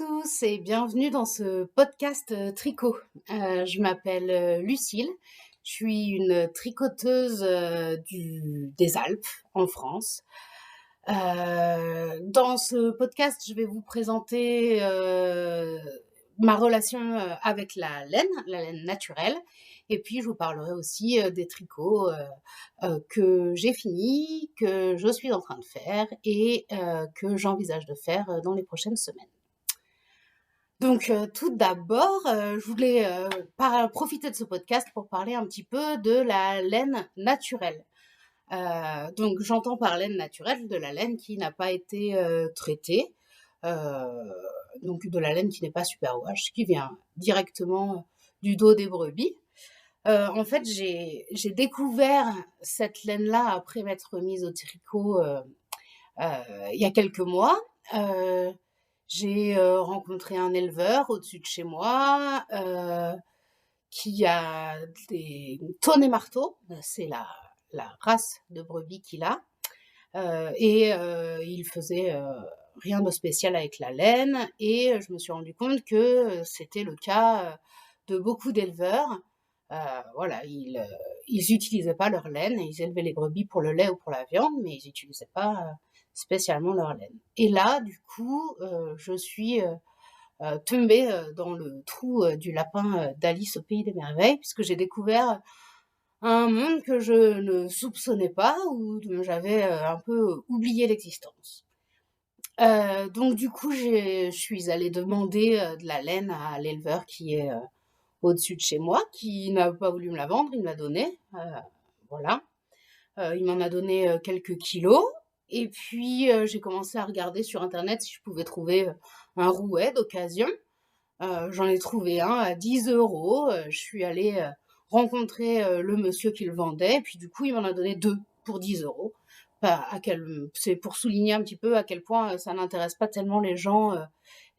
tous et bienvenue dans ce podcast tricot. Je m'appelle Lucille, je suis une tricoteuse des Alpes en France. Dans ce podcast, je vais vous présenter ma relation avec la laine naturelle, et puis je vous parlerai aussi des tricots que j'ai finis, que je suis en train de faire et que j'envisage de faire dans les prochaines semaines. Donc, tout d'abord, je voulais profiter de ce podcast pour parler un petit peu de la laine naturelle. Donc, j'entends par laine naturelle de la laine qui n'a pas été traitée, euh, donc de la laine qui n'est pas superwash, qui vient directement du dos des brebis. En fait, j'ai découvert cette laine-là après m'être mise au tricot il y a quelques mois. J'ai rencontré un éleveur au-dessus de chez moi qui a des tonnes et marteaux, c'est la race de brebis qu'il a, et il faisait rien de spécial avec la laine, et je me suis rendu compte que c'était le cas de beaucoup d'éleveurs. Voilà, ils utilisaient pas leur laine, ils élevaient les brebis pour le lait ou pour la viande, mais ils n'utilisaient pas spécialement leur laine. Et là, du coup, je suis tombée dans le trou du lapin d'Alice au Pays des Merveilles, puisque j'ai découvert un monde que je ne soupçonnais pas ou dont j'avais un peu oublié l'existence. Donc du coup, je suis allée demander de la laine à l'éleveur qui est au-dessus de chez moi, qui n'a pas voulu me la vendre, il me l'a donnée. Voilà. Il m'en a donné quelques kilos. Et puis, j'ai commencé à regarder sur Internet si je pouvais trouver un rouet d'occasion. J'en ai trouvé un à 10 €. Je suis allée rencontrer le monsieur qui le vendait. Et puis, du coup, il m'en a donné deux pour 10 €. C'est pour souligner un petit peu à quel point ça n'intéresse pas tellement les gens,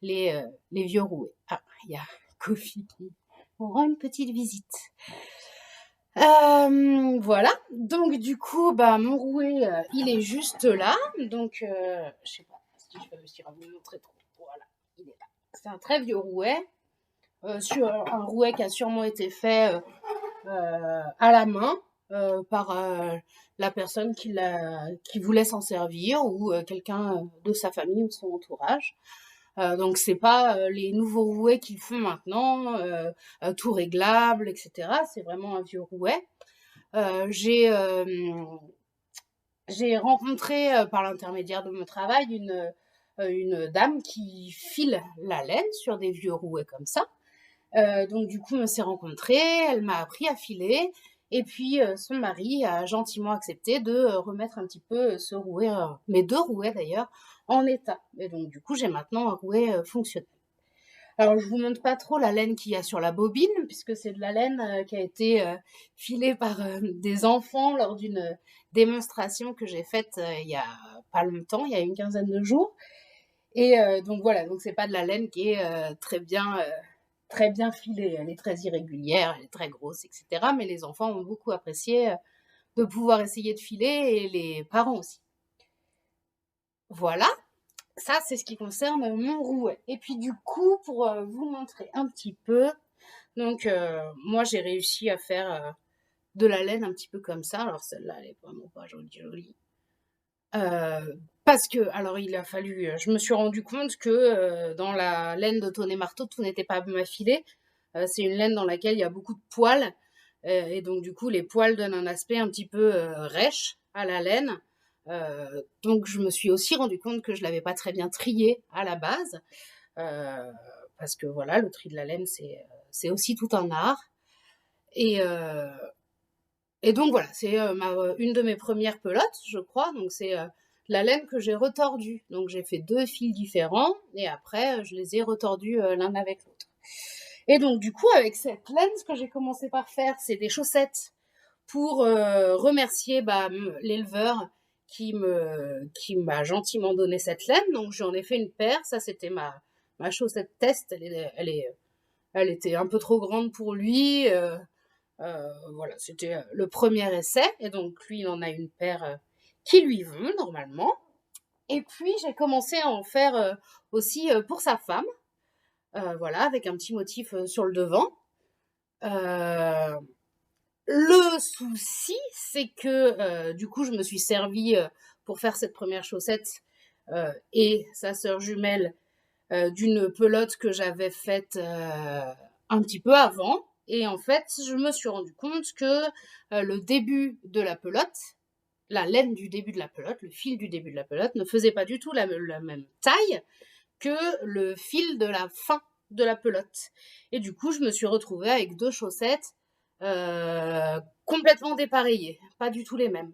les vieux rouets. Ah, il y a Kofi qui aura une petite visite. Voilà, donc du coup, bah, mon rouet, il est juste là, donc je sais pas si je vais réussir à vous le montrer trop. Voilà, il est là. C'est un très vieux rouet, un rouet qui a sûrement été fait à la main par la personne qui voulait s'en servir ou quelqu'un de sa famille ou de son entourage. Donc c'est pas les nouveaux rouets qu'ils font maintenant, tout réglable, etc. C'est vraiment un vieux rouet. Euh, j'ai euh, j'ai rencontré par l'intermédiaire de mon travail une dame qui file la laine sur des vieux rouets comme ça. Donc du coup on s'est rencontrés, elle m'a appris à filer, et puis son mari a gentiment accepté de remettre un petit peu ce rouet, mes deux rouets d'ailleurs, en état. Et donc du coup j'ai maintenant un rouet fonctionnel. Alors, je vous montre pas trop la laine qu'il y a sur la bobine, puisque c'est de la laine qui a été filée par des enfants lors d'une démonstration que j'ai faite il y a pas longtemps, il y a une quinzaine de jours. Et donc voilà, donc c'est pas de la laine qui est très bien filée. Elle est très irrégulière, elle est très grosse, etc. Mais les enfants ont beaucoup apprécié de pouvoir essayer de filer, et les parents aussi. Voilà. Ça, c'est ce qui concerne mon rouet. Et puis du coup, pour vous montrer un petit peu, donc moi j'ai réussi à faire de la laine un petit peu comme ça. Alors celle-là, elle est vraiment pas jolie. Parce que, alors il a fallu, je me suis rendu compte que dans la laine de Tonnet Marteau, tout n'était pas affilé. C'est une laine dans laquelle il y a beaucoup de poils. Et donc du coup, les poils donnent un aspect un petit peu rêche à la laine. Donc je me suis aussi rendu compte que je l'avais pas très bien triée à la base. Euh, Parce que voilà, le tri de la laine, c'est aussi tout un art. Et, euh, et donc voilà, c'est une de mes premières pelotes, je crois. Donc c'est la laine que j'ai retordue. Donc j'ai fait deux fils différents, et après je les ai retordus l'un avec l'autre. Et donc du coup, avec cette laine, ce que j'ai commencé par faire, c'est des chaussettes pour remercier l'éleveur qui m'a gentiment donné cette laine. Donc j'en ai fait une paire. Ça, c'était ma chaussette test. Elle était un peu trop grande pour lui. Voilà, c'était le premier essai. Et donc lui, il en a une paire qui lui vont normalement. Et puis j'ai commencé à en faire aussi pour sa femme. voilà, avec un petit motif, sur le devant. Heu, le souci, c'est que, du coup, je me suis servie, pour faire cette première chaussette, et sa sœur jumelle, d'une pelote que j'avais faite, un petit peu avant et en fait, je me suis rendu compte que, le début de la pelote, la laine du début de la pelote, le fil du début de la pelote ne faisait pas du tout la même taille que le fil de la fin de la pelote. Et du coup, je me suis retrouvée avec 2 chaussettes, complètement dépareillées, pas du tout les mêmes.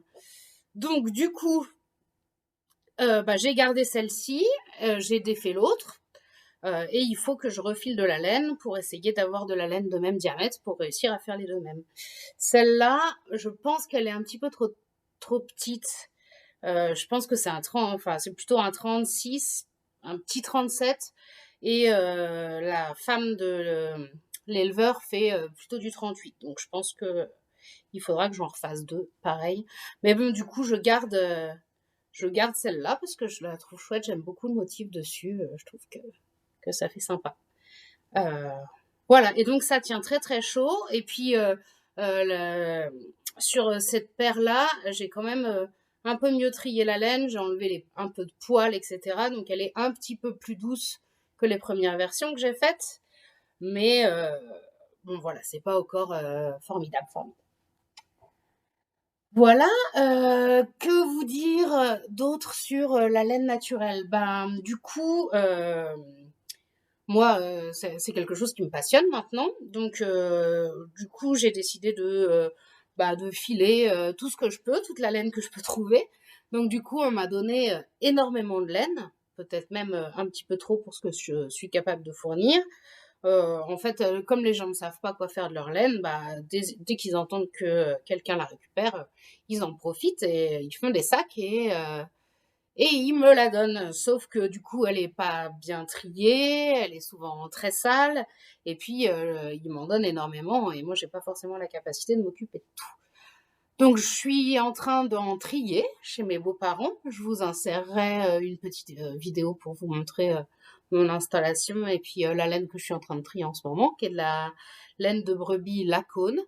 Donc du coup, bah, j'ai gardé celle-ci, j'ai défait l'autre, et il faut que je refile de la laine pour essayer d'avoir de la laine de même diamètre pour réussir à faire les 2 mêmes. Celle-là, je pense qu'elle est un petit peu trop petite. Je pense que c'est plutôt un 36, un petit 37 et la femme de l'éleveur fait, plutôt du 38. Donc je pense qu'il faudra que j'en refasse 2 pareil. Mais bon, du coup, je garde celle-là parce que je la trouve chouette, j'aime beaucoup le motif dessus, je trouve que ça fait sympa. Euh, voilà, et donc ça tient très très chaud. Et puis sur cette paire-là, j'ai quand même un peu mieux trié la laine, j'ai enlevé un peu de poils, etc. Donc elle est un petit peu plus douce que les premières versions que j'ai faites. Mais bon voilà, c'est pas encore formidable, formidable. Voilà, que vous dire d'autre sur la laine naturelle? Ben, du coup, moi, c'est quelque chose qui me passionne maintenant. Donc, du coup, j'ai décidé de filer tout ce que je peux, toute la laine que je peux trouver. Donc, du coup, on m'a donné énormément de laine, peut-être même un petit peu trop pour ce que je suis capable de fournir. En fait, comme les gens ne savent pas quoi faire de leur laine, bah, dès qu'ils entendent que quelqu'un la récupère, ils en profitent et ils font des sacs et ils me la donnent. Sauf que du coup, elle est pas bien triée, elle est souvent très sale, et puis ils m'en donnent énormément et moi, j'ai pas forcément la capacité de m'occuper de tout. Donc, je suis en train d'en trier chez mes beaux-parents. Je vous insérerai une petite vidéo pour vous montrer mon installation et puis la laine que je suis en train de trier en ce moment, qui est de la laine de brebis Lacone.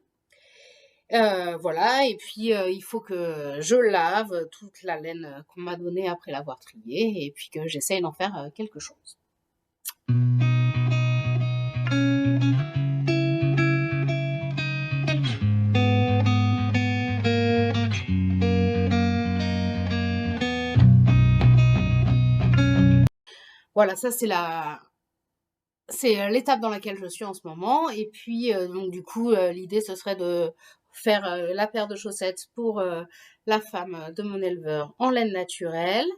Voilà, et puis il faut que je lave toute la laine qu'on m'a donnée après l'avoir triée et puis que j'essaye d'en faire quelque chose. Voilà, ça c'est l'étape dans laquelle je suis en ce moment. Et puis, donc du coup, l'idée, ce serait de faire la paire de chaussettes pour la femme de mon éleveur en laine naturelle.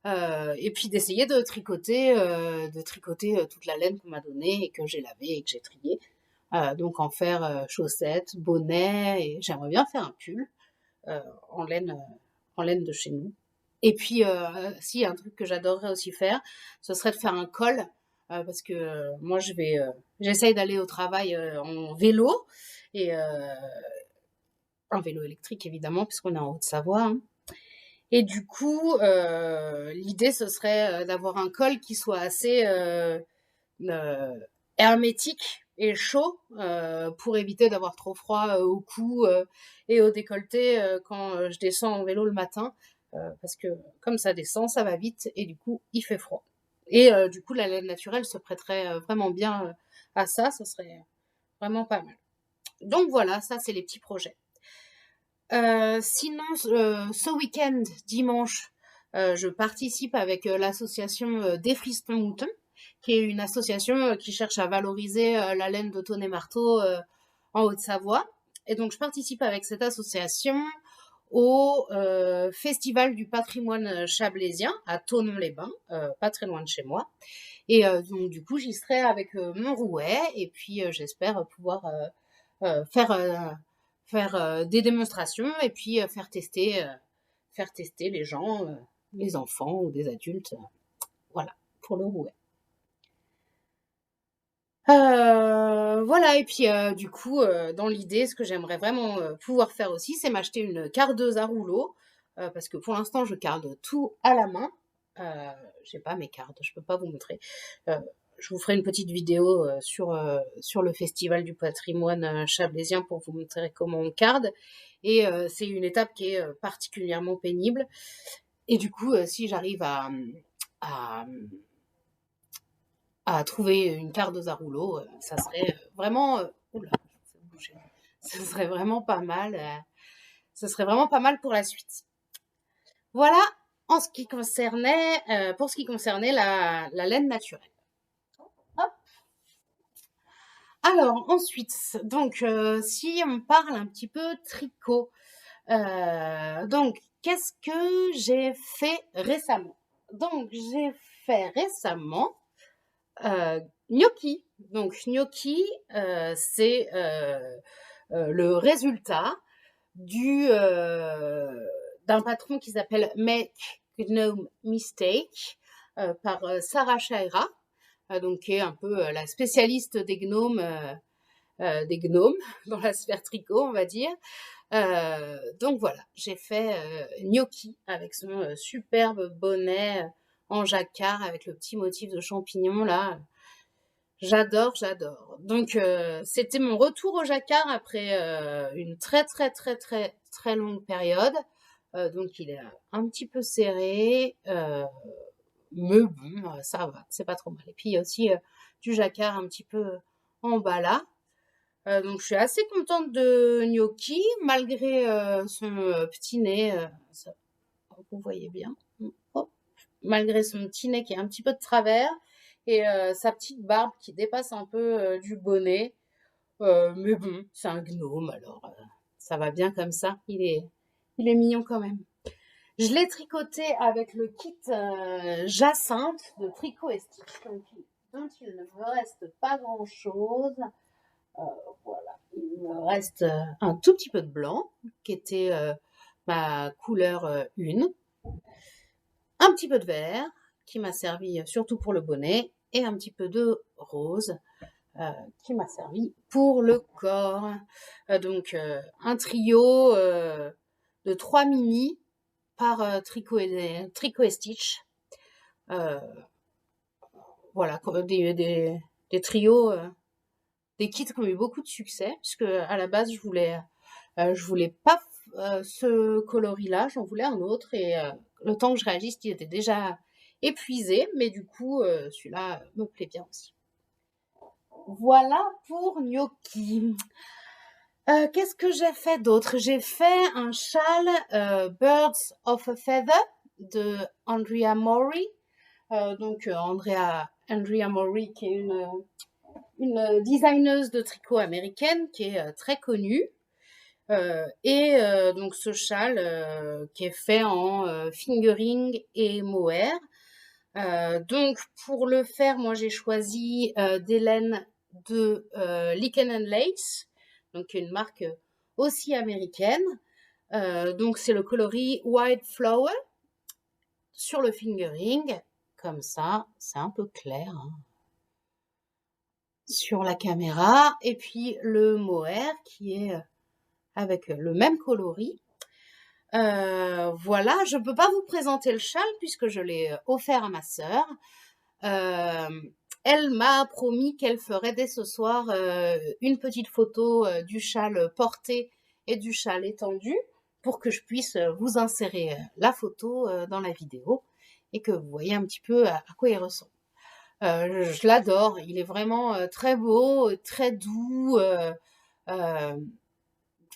Et puis d'essayer de tricoter toute la laine qu'on m'a donnée et que j'ai lavée et que j'ai triée. Donc en faire chaussettes, bonnets, et j'aimerais bien faire un pull euh, en laine, en laine de chez nous. Et puis, si, un truc que j'adorerais aussi faire, ce serait de faire un col, parce que moi, j'essaye d'aller au travail en vélo, et un vélo électrique évidemment, puisqu'on est en Haute-Savoie, hein. Et du coup, l'idée, ce serait d'avoir un col qui soit assez euh, hermétique et chaud pour éviter d'avoir trop froid au cou et au décolleté quand je descends en vélo le matin. Parce que comme ça descend, ça va vite et du coup, il fait froid. Et du coup, la laine naturelle se prêterait vraiment bien à ça. Ça serait vraiment pas mal. Donc voilà, ça, c'est les petits projets. Sinon, ce week-end, dimanche, je participe avec l'association Des Fristons Moutons, qui est une association qui cherche à valoriser la laine de Tonnet-Marteau en Haute-Savoie. Et donc, je participe avec cette association au Festival du patrimoine chablaisien à Thonon-les-Bains, pas très loin de chez moi. Et donc, du coup, j'y serai avec mon rouet et puis j'espère pouvoir faire des démonstrations et puis faire tester les gens, les enfants ou des adultes, voilà, pour le rouet. Voilà, et puis du coup, dans l'idée, ce que j'aimerais vraiment pouvoir faire aussi, c'est m'acheter une cardeuse à rouleau, parce que pour l'instant, je carde tout à la main. J'ai pas mes cardes, je peux pas vous montrer. Euh, je vous ferai une petite vidéo sur le Festival du patrimoine chablaisien pour vous montrer comment on carde. Et c'est une étape qui est particulièrement pénible. Et du coup, si j'arrive à, à trouver une cardeuse à rouleau, ça serait vraiment... oula, ça a bougé. Ça serait vraiment pas mal. Ça serait vraiment pas mal pour la suite. Voilà en ce qui concernait, pour ce qui concernait la laine naturelle. Hop. Alors ensuite, donc si on parle un petit peu tricot, donc qu'est-ce que j'ai fait récemment? Donc j'ai fait récemment gnocchi. Donc gnocchi, c'est le résultat d'un patron qui s'appelle Make No Mistake par Sarah Shaira, donc qui est un peu la spécialiste des gnomes dans la sphère tricot, on va dire. Donc voilà, j'ai fait gnocchi avec son superbe bonnet en jacquard avec le petit motif de champignon là. J'adore, j'adore. Donc c'était mon retour au jacquard après une très très très très très longue période. Donc il est un petit peu serré, mais bon, ça va, c'est pas trop mal. Et puis il y a aussi du jacquard un petit peu en bas là. Donc je suis assez contente de gnocchi, malgré son petit nez. Vous voyez bien. Hop. Malgré son petit nez qui est un petit peu de travers et sa petite barbe qui dépasse un peu du bonnet. Mais bon, c'est un gnome, alors ça va bien comme ça. Il est mignon quand même. Je l'ai tricoté avec le kit Jacinthe de Tricot et Stitch, dont il ne me reste pas grand-chose. Voilà, il me reste un tout petit peu de blanc, qui était ma couleur 1. Un petit peu de vert, qui m'a servi surtout pour le bonnet, et un petit peu de rose, qui m'a servi pour le corps. Donc un trio de 3 mini par Tricot et Stitch. Voilà, des trios, des kits qui ont eu beaucoup de succès, puisque à la base je voulais pas ce coloris-là, j'en voulais un autre, et le temps que je réagisse, il était déjà épuisé, mais du coup celui-là me plaît bien aussi. Voilà pour gnocchi. Qu'est-ce que j'ai fait d'autre? J'ai fait un châle Birds of a Feather de Andrea Mori. Donc Andrea Mori, qui est une designeuse de tricot américaine qui est très connue. Et donc ce châle qui est fait en fingering et mohair. Donc pour le faire, moi j'ai choisi des laines de Lichen and Lace, donc une marque aussi américaine. Donc c'est le coloris White Flower sur le fingering, comme ça, c'est un peu clair hein, sur la caméra. Et puis le mohair qui est avec le même coloris. Voilà, je ne peux pas vous présenter le châle puisque je l'ai offert à ma sœur. Elle m'a promis qu'elle ferait dès ce soir une petite photo du châle porté et du châle étendu pour que je puisse vous insérer la photo dans la vidéo et que vous voyez un petit peu à quoi il ressemble. Je l'adore, il est vraiment très beau, très doux.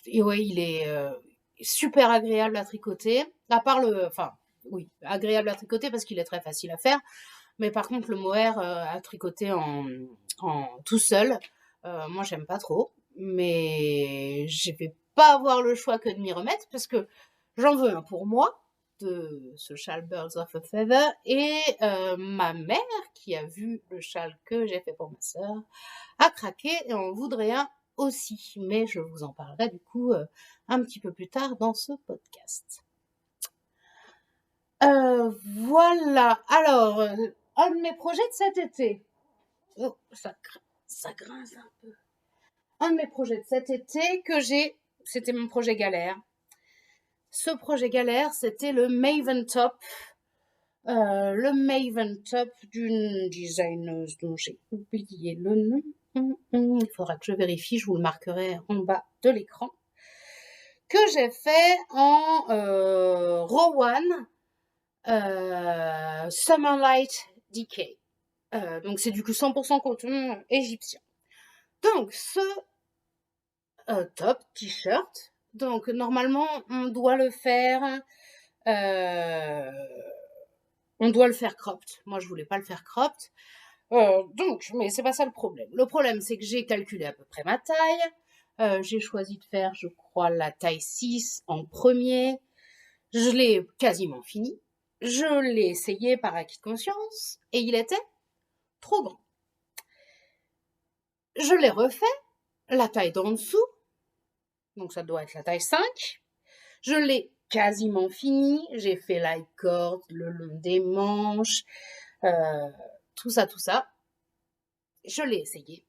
Et ouais, il est super agréable à tricoter. Enfin, oui, agréable à tricoter parce qu'il est très facile à faire. Mais par contre, le mohair à tricoter en tout seul, moi, j'aime pas trop. Mais je vais pas avoir le choix que de m'y remettre parce que j'en veux un pour moi de ce châle Birds of a Feather et ma mère qui a vu le châle que j'ai fait pour ma sœur a craqué et en voudrait un aussi, mais je vous en parlerai du coup un petit peu plus tard dans ce podcast. Voilà, alors, un de mes projets de cet été, oh, ça grince un peu, un de mes projets de cet été c'était mon projet galère. Ce projet galère, c'était le Maven Top le Maven Top d'une designeuse dont j'ai oublié le nom. Il faudra que je vérifie, je vous le marquerai en bas de l'écran. Que j'ai fait en Rowan Summerlight Decay. Donc c'est du coup 100% coton égyptien. Donc ce top t-shirt, donc normalement on doit le faire cropped. Moi je voulais pas le faire cropped. Mais c'est pas ça le problème. Le problème c'est que j'ai calculé à peu près ma taille. J'ai choisi de faire, je crois, la taille 6 en premier. Je l'ai quasiment fini. Je l'ai essayé par acquis de conscience et il était trop grand. Je l'ai refait, la taille d'en dessous, donc ça doit être la taille 5. Je l'ai quasiment fini, j'ai fait la corde le long des manches, tout ça. Je l'ai essayé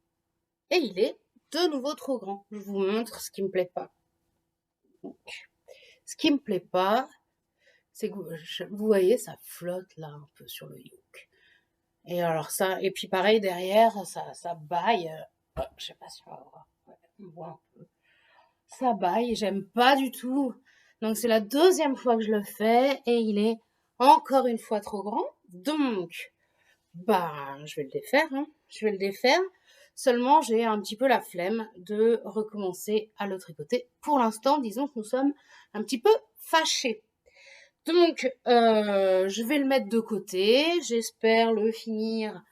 et il est de nouveau trop grand. Je vous montre ce qui me plaît pas. Donc, ce qui me plaît pas, c'est que vous voyez, ça flotte là un peu sur le yoke. Et alors ça, et puis pareil derrière, ça baille. Je sais pas si on va voir. Ouais, on voit un peu. Ça baille, j'aime pas du tout. Donc c'est la deuxième fois que je le fais et il est encore une fois trop grand. Donc, je vais le défaire. Je vais le défaire. Seulement, j'ai un petit peu la flemme de recommencer à le tricoter. Pour l'instant, disons que nous sommes un petit peu fâchés. Donc, je vais le mettre de côté. J'espère le finir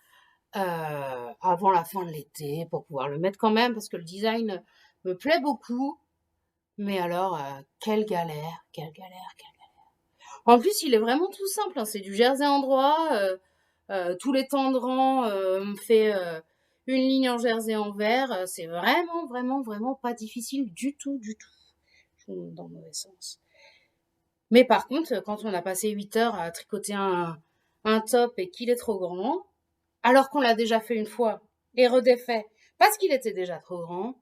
avant la fin de l'été pour pouvoir le mettre quand même parce que le design me plaît beaucoup. Mais alors, quelle galère. En plus, il est vraiment tout simple, c'est du jersey en droit, tous les tendrants on fait une ligne en jersey en vert, c'est vraiment pas difficile du tout. Je vous montre dans le mauvais sens. Mais par contre, quand on a passé 8 heures à tricoter un top et qu'il est trop grand, alors qu'on l'a déjà fait une fois et redéfait parce qu'il était déjà trop grand,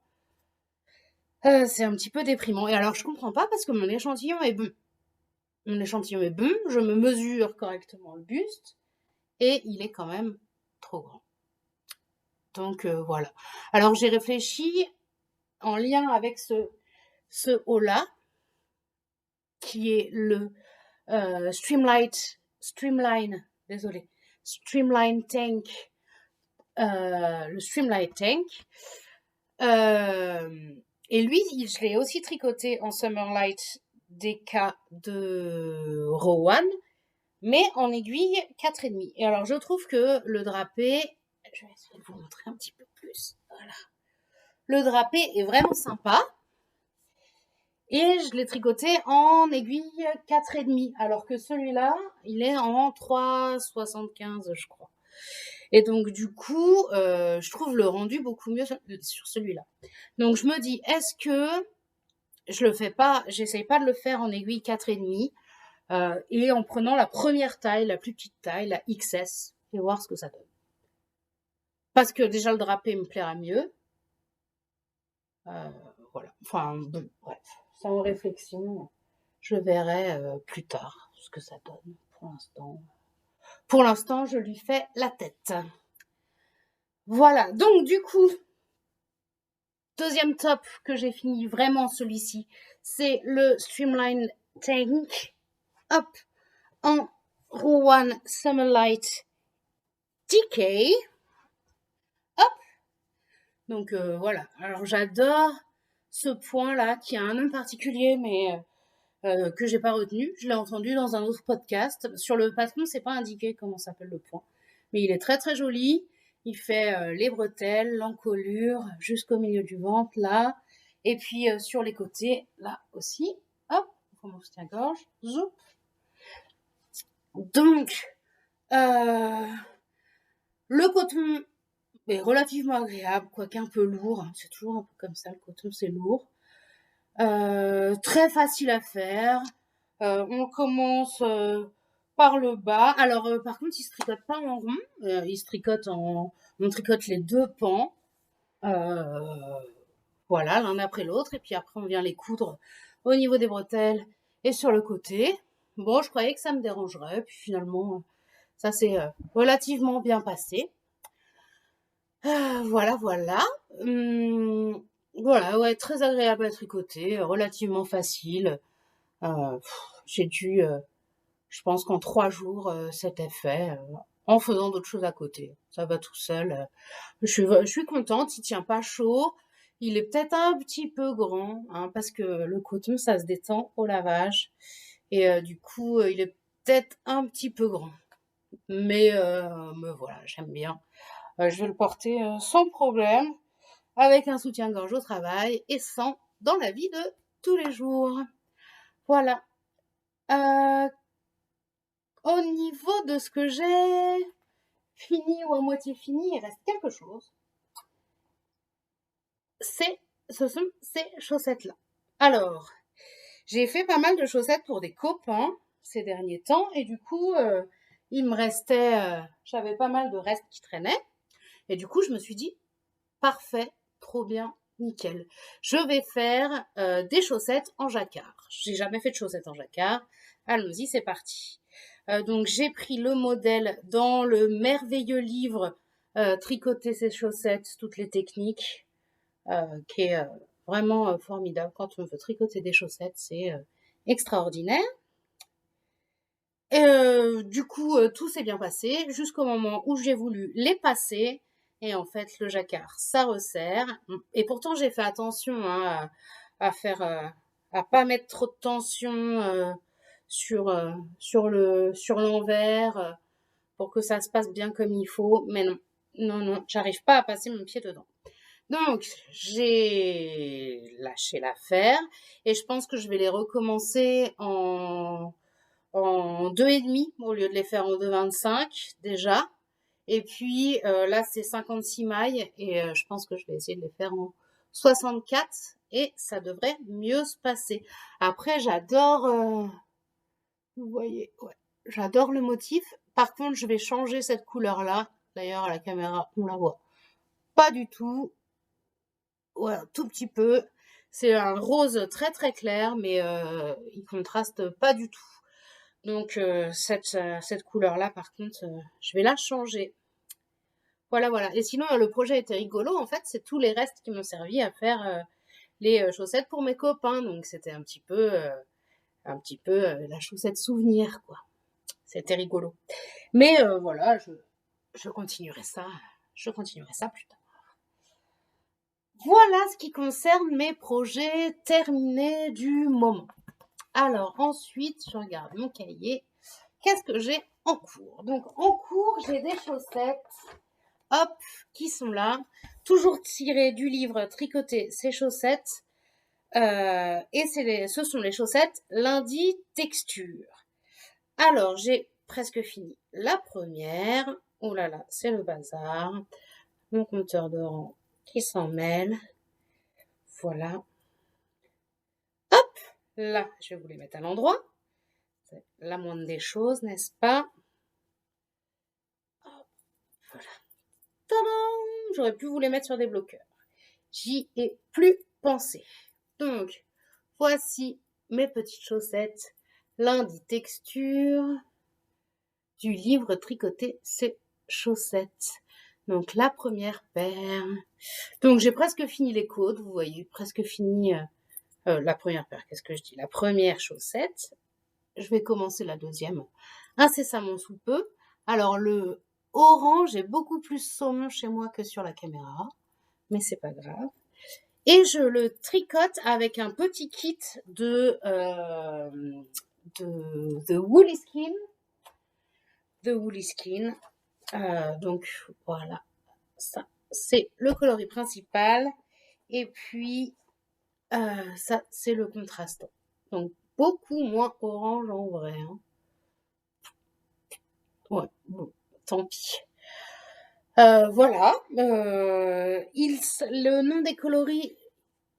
c'est un petit peu déprimant. Et alors, je comprends pas parce que mon échantillon est bon. Je me mesure correctement le buste et il est quand même trop grand. Donc voilà. Alors j'ai réfléchi en lien avec ce haut-là, qui est le Streamline Tank, le Streamline Tank. Et lui, je l'ai aussi tricoté en Summerlight DK de Rowan, mais en aiguille 4,5. Et alors, je trouve que le drapé, je vais essayer de vous montrer un petit peu plus. Voilà. Le drapé est vraiment sympa. Et je l'ai tricoté en aiguille 4,5, alors que celui-là, il est en 3,75, je crois. Et donc, du coup, je trouve le rendu beaucoup mieux sur celui-là. Donc, je me dis, est-ce que je le fais pas, j'essaye pas de le faire en aiguille 4,5, et en prenant la première taille, la plus petite taille, la XS, et voir ce que ça donne. Parce que déjà, le drapé me plaira mieux. Voilà. Enfin, bon, bref. Sans réflexion, je verrai plus tard ce que ça donne. Pour l'instant, je lui fais la tête. Voilà. Donc, du coup, deuxième top que j'ai fini, vraiment celui-ci, c'est le Streamline Tank. Hop, en Rowan Summerlight Decay. Hop. Donc voilà. Alors j'adore ce point-là qui a un nom particulier, mais que j'ai pas retenu. Je l'ai entendu dans un autre podcast. Sur le patron, c'est pas indiqué comment s'appelle le point, mais il est très joli. Il fait les bretelles, l'encolure jusqu'au milieu du ventre là, et puis sur les côtés là aussi. Hop, mon soutien-gorge. Zoup. Donc le coton est relativement agréable, quoique un peu lourd. C'est toujours un peu comme ça, le coton c'est lourd. Très facile à faire. On commence par le bas. Alors par contre, il se tricote pas en rond. On tricote les deux pans. Voilà, l'un après l'autre. Et puis après, on vient les coudre au niveau des bretelles et sur le côté. Bon, je croyais que ça me dérangerait, puis finalement, ça s'est relativement bien passé. Voilà, voilà. Voilà, ouais, très agréable à tricoter, relativement facile. J'ai dû, je pense qu'en 3 jours, c'était fait, en faisant d'autres choses à côté. Ça va tout seul. Je suis contente, il tient pas chaud. Il est peut-être un petit peu grand, hein, parce que le coton, ça se détend au lavage. Et du coup, il est peut-être un petit peu grand. Mais voilà, j'aime bien. Je vais le porter sans problème, avec un soutien-gorge au travail et sans dans la vie de tous les jours. Voilà. Euh, Au niveau de ce que j'ai fini ou à moitié fini, il reste quelque chose. Ce sont ces chaussettes-là. Alors, j'ai fait pas mal de chaussettes pour des copains ces derniers temps et du coup, il me restait, j'avais pas mal de restes qui traînaient et du coup, je me suis dit, parfait, trop bien, nickel. Je vais faire des chaussettes en jacquard. J'ai jamais fait de chaussettes en jacquard. Allons-y, c'est parti. Donc j'ai pris le modèle dans le merveilleux livre Tricoter ses chaussettes, toutes les techniques, qui est vraiment formidable. Quand on veut tricoter des chaussettes, c'est extraordinaire. Et du coup, tout s'est bien passé jusqu'au moment où j'ai voulu les passer. Et en fait, le jacquard, ça resserre. Et pourtant, j'ai fait attention, hein, à faire, à pas mettre trop de tension sur l'envers pour que ça se passe bien comme il faut. Mais non, non, non, j'arrive pas à passer mon pied dedans. Donc, j'ai lâché l'affaire et je pense que je vais les recommencer en 2,5 au lieu de les faire en 2,25 déjà. Et puis là, c'est 56 mailles et je pense que je vais essayer de les faire en 64 et ça devrait mieux se passer. Après, j'adore, vous voyez, ouais, j'adore le motif. Par contre, je vais changer cette couleur-là. D'ailleurs, à la caméra, on la voit pas du tout. Ouais, un tout petit peu. C'est un rose très très clair, mais il contraste pas du tout. Donc cette couleur-là, par contre, je vais la changer. Voilà, voilà. Et sinon, le projet était rigolo. En fait, c'est tous les restes qui m'ont servi à faire les chaussettes pour mes copains. Donc c'était un petit peu la chaussette souvenir, quoi. C'était rigolo. Mais voilà, je continuerai ça. Je continuerai ça plus tard. Voilà ce qui concerne mes projets terminés du moment. Alors ensuite, je regarde mon cahier. Qu'est-ce que j'ai en cours? Donc en cours, j'ai des chaussettes, hop, qui sont là, toujours tirées du livre Tricoter ses chaussettes. Et ce sont les chaussettes lundi texture. Alors, j'ai presque fini la première. Oh là là, c'est le bazar. Mon compteur de rang qui s'en mêle. Voilà. Hop, là, je vais vous les mettre à l'endroit. C'est la moindre des choses, n'est-ce pas? Hop, voilà. Tadam! J'aurais pu vous les mettre sur des bloqueurs. J'y ai plus pensé. Donc, voici mes petites chaussettes lundi texture du livre Tricoter ses chaussettes. Donc la première paire. Donc j'ai presque fini les côtes, vous voyez, presque fini la première paire. Qu'est-ce que je dis? La première chaussette. Je vais commencer la deuxième incessamment sous peu. Alors le orange est beaucoup plus saumon chez moi que sur la caméra, mais c'est pas grave. Et je le tricote avec un petit kit de Woolly Skin. De Woolly Skin. Donc voilà, ça c'est le coloris principal. Et puis ça c'est le contrastant. Donc beaucoup moins orange en vrai. Hein. Ouais, bon, tant pis. Voilà. Le nom des coloris,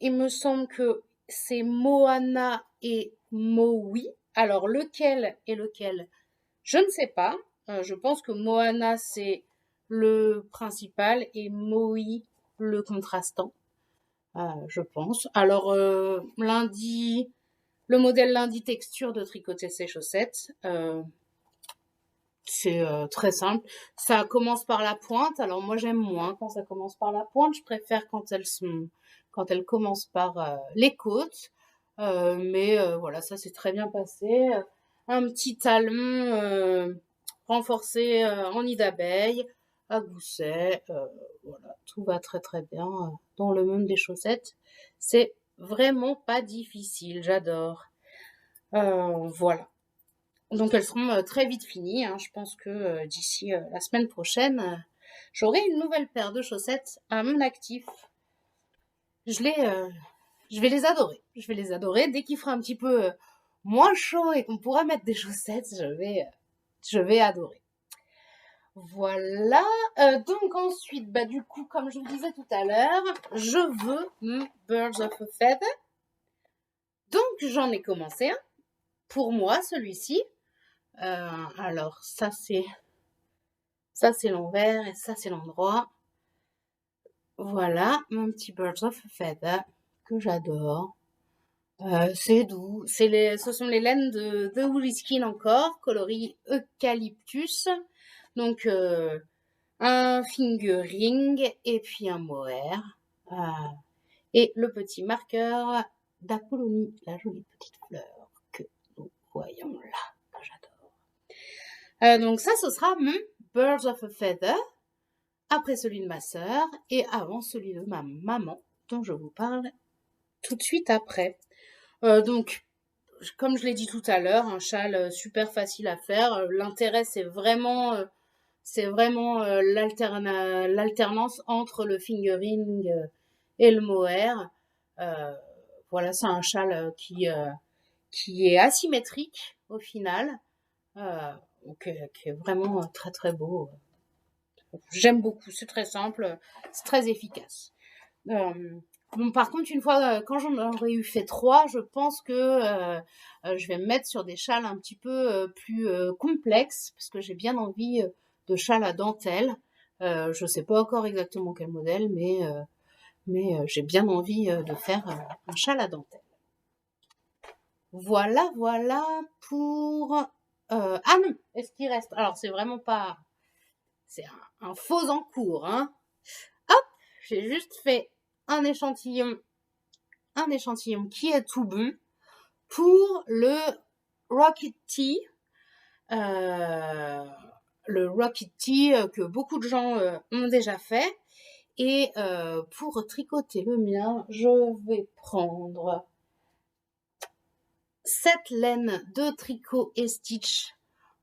il me semble que c'est Moana et Maui. Alors lequel est lequel? Je ne sais pas. Je pense que Moana c'est le principal et Maui le contrastant. Je pense. Alors lundi, Le modèle lundi texture de tricoter ses chaussettes. C'est très simple. Ça commence par la pointe. Alors moi j'aime moins quand ça commence par la pointe. Je préfère quand elles commencent par les côtes. Mais voilà, ça s'est très bien passé. Un petit talon renforcé en nid d'abeille, à gousset. Voilà, tout va très très bien dans le monde des chaussettes. C'est vraiment pas difficile, j'adore. Voilà. Donc elles seront très vite finies, hein. Je pense que d'ici la semaine prochaine, j'aurai une nouvelle paire de chaussettes à mon actif. Je vais les adorer. Je vais les adorer. Dès qu'il fera un petit peu moins chaud et qu'on pourra mettre des chaussettes, je vais adorer. Voilà. Donc ensuite, bah du coup, comme je vous disais tout à l'heure, je veux mon Birds of a Feather. Donc j'en ai commencé un. Pour moi, celui-ci. Alors ça c'est l'envers et ça c'est l'endroit. Voilà, mon petit Birds of a Feather que j'adore. C'est doux. Ce sont les laines de Woolly Skin encore, coloris eucalyptus. Donc un fingering et puis un mohair. Et le petit marqueur d'Apollonie, la jolie petite fleur que nous voyons là, que j'adore. Donc ça, ce sera mon Birds of a Feather, après celui de ma sœur et avant celui de ma maman, dont je vous parle tout de suite après. Donc, comme je l'ai dit tout à l'heure, un châle super facile à faire. L'intérêt, c'est vraiment l'alternance entre le fingering et le mohair. Voilà, c'est un châle qui est asymétrique au final, qui est vraiment très très beau. J'aime beaucoup, c'est très simple, c'est très efficace. Bon, par contre, une fois, quand j'en aurai eu fait 3, je pense que je vais me mettre sur des châles un petit peu plus complexes, parce que j'ai bien envie de châles à dentelle. Je sais pas encore exactement quel modèle, mais j'ai bien envie de faire un châle à dentelle. Voilà, voilà pour... Ah non, est-ce qu'il reste? Alors, c'est vraiment pas... C'est un faux en cours, hein. Hop, j'ai juste fait un échantillon qui est tout bon pour le Rocket Tea. Le Rocket Tea que beaucoup de gens ont déjà fait. Et pour tricoter le mien, je vais prendre cette laine de tricot et stitch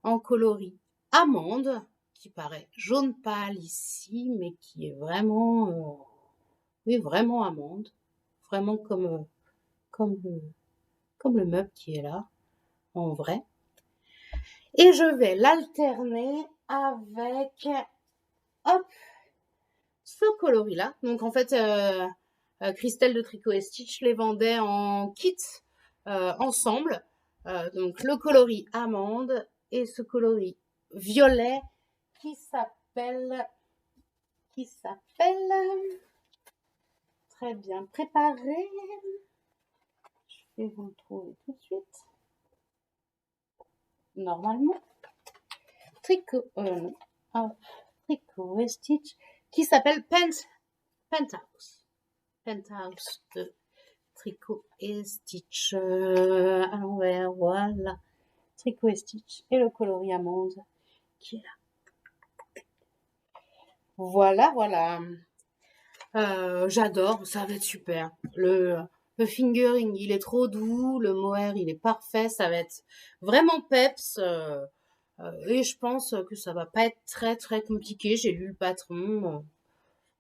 en coloris amande, qui paraît jaune pâle ici, mais qui est vraiment, oui, vraiment amande, vraiment comme le meuble qui est là, en vrai. Et je vais l'alterner avec, hop, ce coloris-là. Donc en fait, Christelle de Tricot et Stitch les vendait en kit ensemble. Donc le coloris amande et ce coloris violet qui s'appelle très bien préparé. Je vais vous le trouver tout de suite. Normalement. Tricot et Stitch qui s'appelle Penthouse. Penthouse de Tricot et Stitch à l'envers, voilà. Tricot et Stitch et le coloris amande qui est là. Voilà, voilà. J'adore, ça va être super. Le fingering, il est trop doux, le mohair, il est parfait, ça va être vraiment peps. Et je pense que ça va pas être très très compliqué. J'ai lu le patron,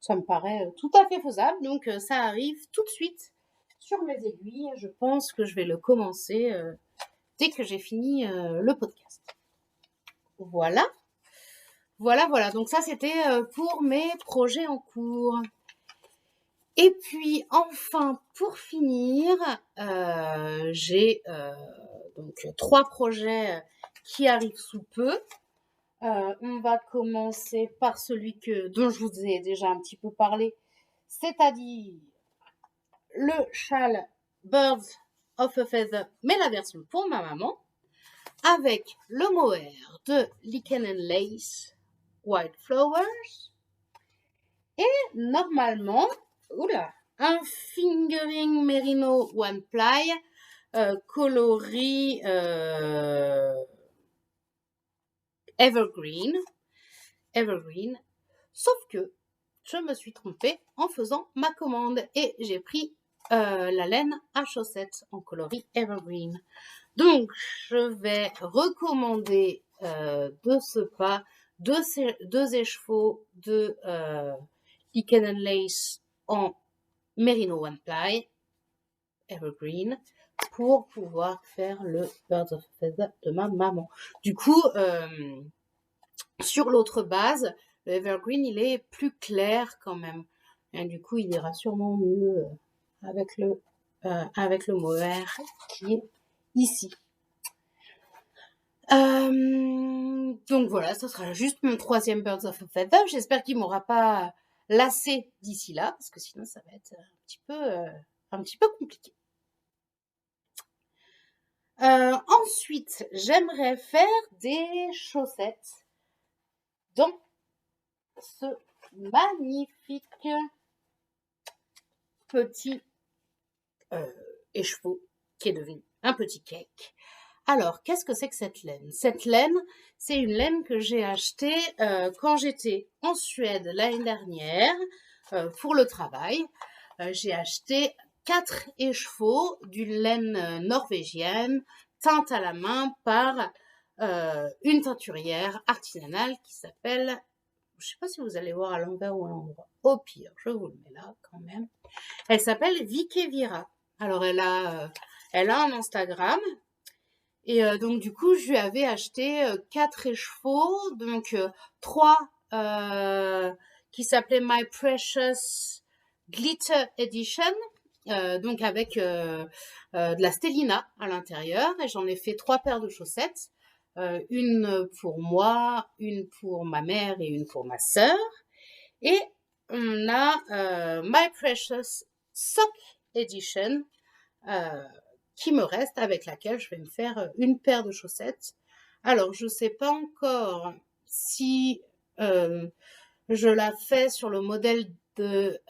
ça me paraît tout à fait faisable. Donc ça arrive tout de suite sur mes aiguilles. Je pense que je vais le commencer dès que j'ai fini le podcast. Voilà. Voilà, voilà. Donc ça, c'était pour mes projets en cours. Et puis, enfin, pour finir, j'ai donc 3 projets qui arrivent sous peu. On va commencer par celui dont je vous ai déjà un petit peu parlé, c'est-à-dire le châle Birds of a Feather, mais la version pour ma maman, avec le mohair de Lichen Lace White Flowers et normalement, un fingering merino one ply coloris evergreen, sauf que je me suis trompée en faisant ma commande et j'ai pris la laine à chaussettes en coloris evergreen. Donc, je vais recommander de ce pas deux écheveaux de Lichen Lace en Merino One Ply Evergreen pour pouvoir faire le Birds of Feather de ma maman. Du coup, sur l'autre base, le Evergreen, il est plus clair quand même. Et du coup, il ira sûrement mieux avec le mohair qui est ici. Donc voilà, ça sera juste mon 3e Birds of a Feather. J'espère qu'il m'aura pas lassé d'ici là, parce que sinon ça va être un petit peu compliqué. Ensuite, j'aimerais faire des chaussettes dans ce magnifique petit écheveau qui est devenu un petit cake. Alors, qu'est-ce que c'est que cette laine? Cette laine, c'est une laine que j'ai achetée quand j'étais en Suède l'année dernière pour le travail. J'ai acheté 4 écheveaux d'une laine norvégienne teinte à la main par une teinturière artisanale qui s'appelle, je ne sais pas si vous allez voir à l'envers ou à l'endroit, au pire, je vous le mets là quand même. Elle s'appelle Vikevira. Alors, elle a un Instagram. Et donc, du coup, je lui avais acheté 4 écheveaux, donc 3 qui s'appelaient My Precious Glitter Edition, donc avec de la stellina à l'intérieur. Et j'en ai fait 3 paires de chaussettes, une pour moi, une pour ma mère et une pour ma sœur. Et on a My Precious Sock Edition, qui me reste, avec laquelle je vais me faire une paire de chaussettes. Alors, je ne sais pas encore si je la fais sur le modèle de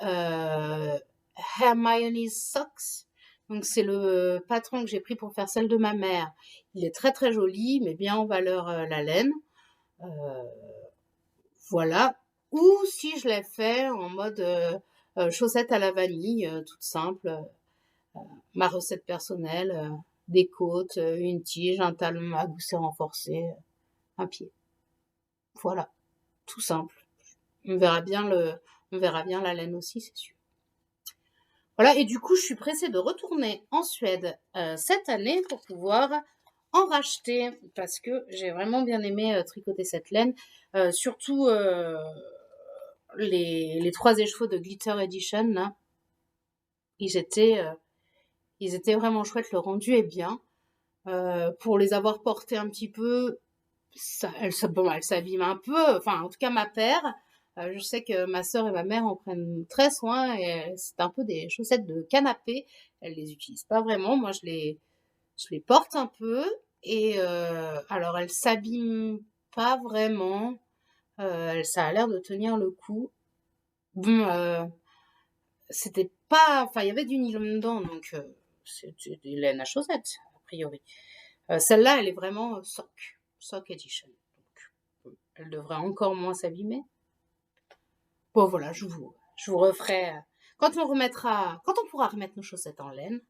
Hermione's Socks. Donc, c'est le patron que j'ai pris pour faire celle de ma mère. Il est très très joli, mais bien en valeur la laine. Voilà. Ou si je l'ai fait en mode chaussettes à la vanille, toute simple. Ma recette personnelle, des côtes, une tige, un talon à gousset renforcé, un pied. Voilà, tout simple. On verra bien la laine aussi, c'est sûr. Voilà, et du coup, je suis pressée de retourner en Suède cette année pour pouvoir en racheter, parce que j'ai vraiment bien aimé tricoter cette laine. Surtout les 3 écheveaux de Glitter Edition, là, ils étaient vraiment chouettes, le rendu est bien. Pour les avoir portés un petit peu, elle s'abîme un peu, enfin en tout cas ma paire. Je sais que ma sœur et ma mère en prennent très soin et c'est un peu des chaussettes de canapé. Elles les utilisent pas vraiment. Moi, je les porte un peu et alors elles s'abîment pas vraiment. Ça a l'air de tenir le coup. Bon, c'était pas, enfin il y avait du nylon dedans, donc c'était des laines à chaussettes a priori. Celle-là, elle est vraiment sock edition. Donc, elle devrait encore moins s'abîmer. Bon, voilà, je vous referai, quand on pourra remettre nos chaussettes en laine,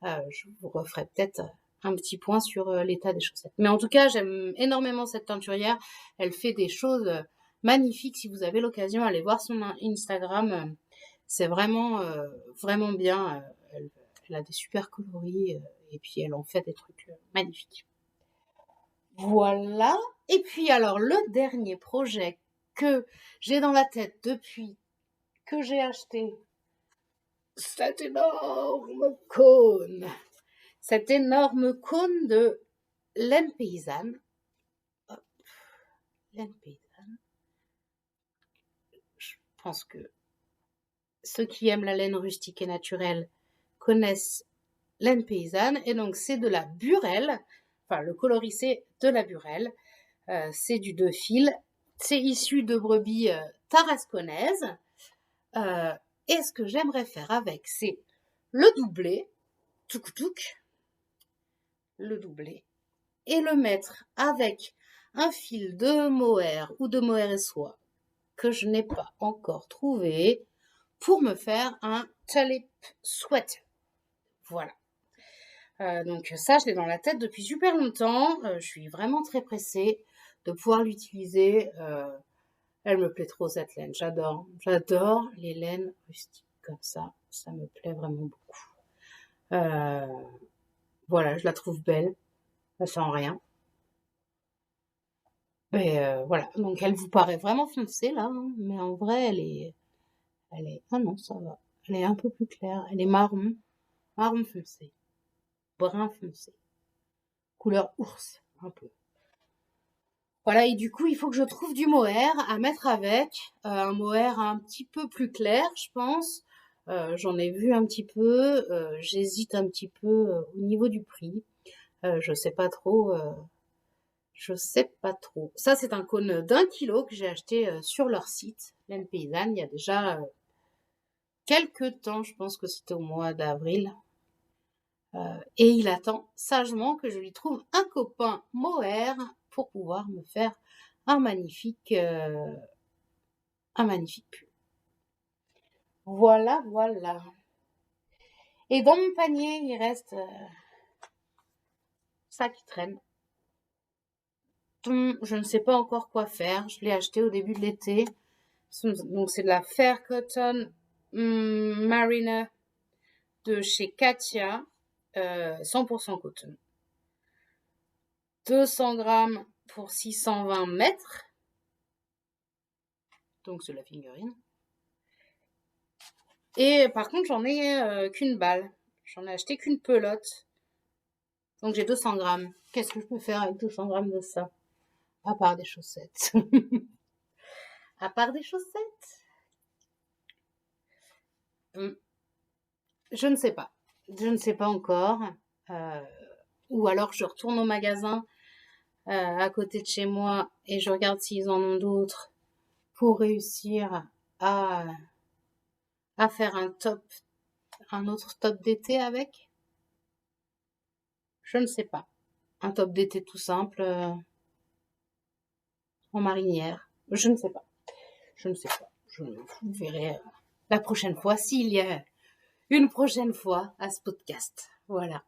je vous referai peut-être un petit point sur l'état des chaussettes. Mais en tout cas, j'aime énormément cette teinturière. Elle fait des choses magnifiques. Si vous avez l'occasion, allez voir son Instagram. C'est vraiment, vraiment bien. Elle a des super coloris et puis elle en fait des trucs magnifiques. Voilà. Et puis alors, le dernier projet que j'ai dans la tête depuis que j'ai acheté cet énorme cône de laine paysanne. Hop, laine paysanne. Je pense que ceux qui aiment la laine rustique et naturelle connaissent laine paysanne. Et donc, c'est de la burelle. Enfin, le coloris, c'est de la burelle. C'est du 2 fils. C'est issu de brebis tarasconnaises. Et ce que j'aimerais faire avec, c'est le doubler, le doubler, et le mettre avec un fil de mohair ou de mohair et soie que je n'ai pas encore trouvé pour me faire un tulip sweater. Voilà. Donc ça, je l'ai dans la tête depuis super longtemps. Je suis vraiment très pressée de pouvoir l'utiliser. Elle me plaît trop cette laine. J'adore les laines rustiques comme ça. Ça me plaît vraiment beaucoup. Voilà, je la trouve belle. Ça sent rien. Et voilà. Donc elle vous paraît vraiment foncée là, hein, mais en vrai, ah non, ça va. Elle est un peu plus claire. Elle est marron foncé, brun foncé, couleur ours, un peu. Voilà, et du coup, il faut que je trouve du mohair à mettre avec, un mohair un petit peu plus clair, je pense. J'en ai vu un petit peu, j'hésite un petit peu au niveau du prix. Je sais pas trop. Ça, c'est un cône d'1 kilo que j'ai acheté sur leur site, Laine Paysanne, il y a déjà quelques temps, je pense que c'était au mois d'avril. Et il attend sagement que je lui trouve un copain mohair pour pouvoir me faire un magnifique pull. Voilà, voilà. Et dans mon panier, il reste ça qui traîne. Je ne sais pas encore quoi faire. Je l'ai acheté au début de l'été. Donc c'est de la Fair Cotton Mariner de chez Katia, 100% coton. 200 grammes pour 620 mètres. Donc c'est la figurine. Et par contre, j'en ai qu'une balle. J'en ai acheté qu'une pelote. Donc j'ai 200 grammes. Qu'est-ce que je peux faire avec 200 grammes de ça? À part des chaussettes. À part des chaussettes. Je ne sais pas. Je ne sais pas encore. Ou alors je retourne au magasin à côté de chez moi et je regarde s'ils en ont d'autres pour réussir à faire un autre top d'été avec. Je ne sais pas. Un top d'été tout simple en marinière. Je ne sais pas. Je verrai la prochaine fois s'il y a une prochaine fois à ce podcast. Voilà.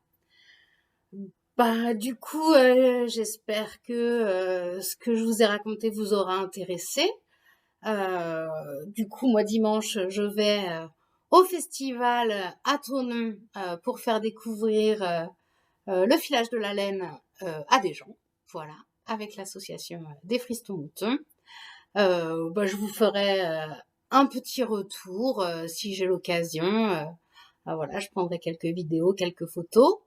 Bah, du coup, j'espère que ce que je vous ai raconté vous aura intéressé. Du coup, moi, dimanche, je vais au festival à Thonon pour faire découvrir le filage de la laine à des gens. Voilà, avec l'association des Fristons Moutons. Bah, je vous ferai un petit retour si j'ai l'occasion. Voilà, je prendrai quelques vidéos, quelques photos.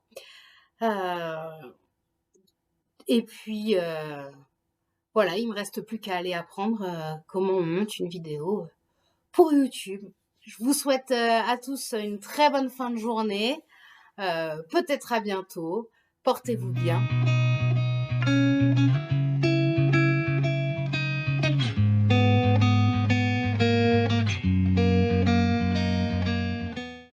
Et puis, voilà, il me reste plus qu'à aller apprendre comment on monte une vidéo pour YouTube. Je vous souhaite à tous une très bonne fin de journée. Peut-être à bientôt. Portez-vous bien.